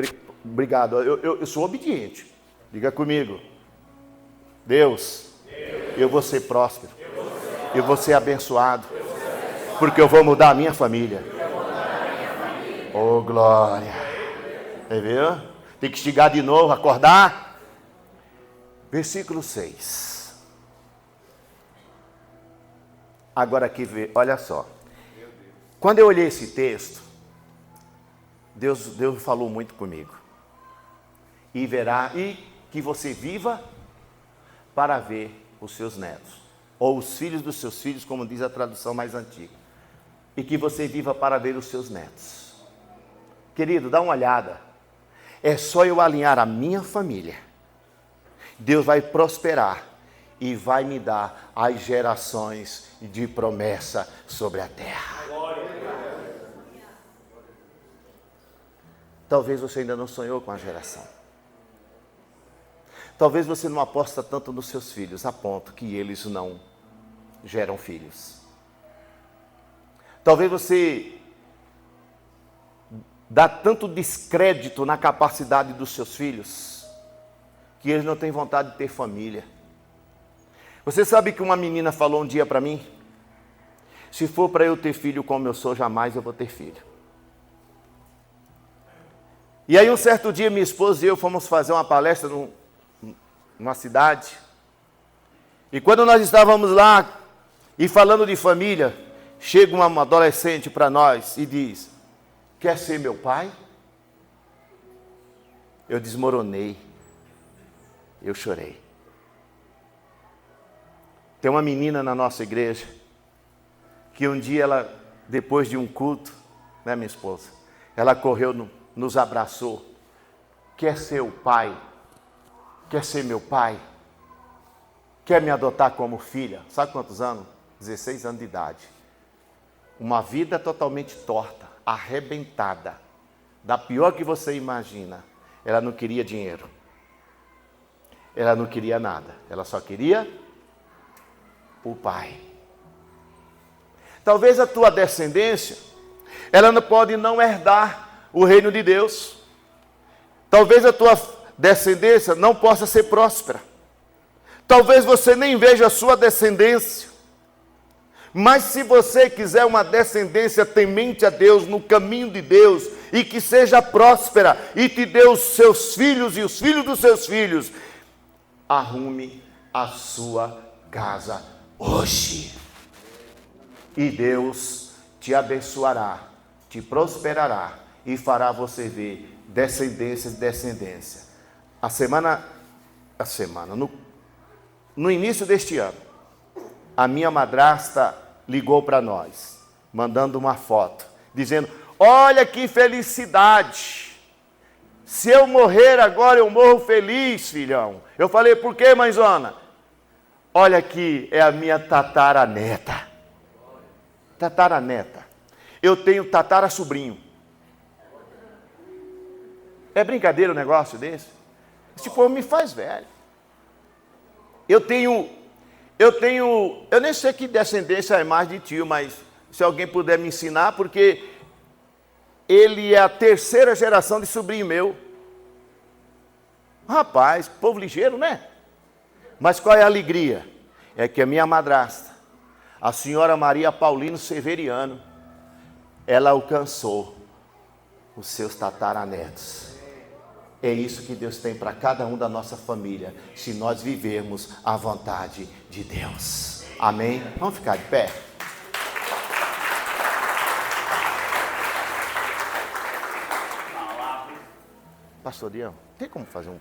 Obrigado. Eu sou obediente. Diga comigo: Deus, eu vou ser próspero. Eu vou ser abençoado, porque eu vou mudar a minha família. Oh, glória. Entendeu? Tem que estigar de novo, acordar. Versículo 6. Agora aqui, olha só. Quando eu olhei esse texto, Deus falou muito comigo. E que você viva para ver os seus netos, ou os filhos dos seus filhos, como diz a tradução mais antiga. E que você viva para ver os seus netos. Querido, dá uma olhada. É só eu alinhar a minha família. Deus vai prosperar e vai me dar as gerações de promessa sobre a terra. Talvez você ainda não sonhou com a geração. Talvez você não aposta tanto nos seus filhos, a ponto que eles não geram filhos. Talvez você dá tanto descrédito na capacidade dos seus filhos, que eles não têm vontade de ter família. Você sabe que uma menina falou um dia para mim: se for para eu ter filho como eu sou, jamais eu vou ter filho. E aí um certo dia minha esposa e eu fomos fazer uma palestra numa cidade. E quando nós estávamos lá e falando de família, chega uma adolescente para nós e diz: quer ser meu pai? Eu desmoronei. Eu chorei. Tem uma menina na nossa igreja que um dia ela, depois de um culto, né, minha esposa, ela correu, nos abraçou. Quer ser o pai? Quer ser meu pai? Quer me adotar como filha? Sabe quantos anos? 16 anos de idade. Uma vida totalmente torta, arrebentada, da pior que você imagina. Ela não queria dinheiro. Ela não queria nada. Ela só queria o pai. Talvez a tua descendência, ela não pode não herdar o reino de Deus. Talvez a tua descendência não possa ser próspera. Talvez você nem veja a sua descendência. Mas se você quiser uma descendência temente a Deus, no caminho de Deus, e que seja próspera, e te dê os seus filhos e os filhos dos seus filhos, arrume a sua casa hoje. E Deus te abençoará, te prosperará e fará você ver descendência de descendência. No início deste ano, a minha madrasta ligou para nós, mandando uma foto, dizendo: olha que felicidade, se eu morrer agora eu morro feliz, filhão. Eu falei: por quê, mãezona? Olha aqui, é a minha tataraneta. Tataraneta. Eu tenho tatara-sobrinho. É brincadeira um negócio desse? Esse povo me faz velho. Eu nem sei que descendência é mais de tio, mas se alguém puder me ensinar, porque ele é a terceira geração de sobrinho meu. Rapaz, povo ligeiro, né? Mas qual é a alegria? É que a minha madrasta, a senhora Maria Paulino Severiano, ela alcançou os seus tataranetos. É isso que Deus tem para cada um da nossa família, se nós vivermos a vontade de Deus. Amém? Vamos ficar de pé? Pastor Dião, tem como fazer um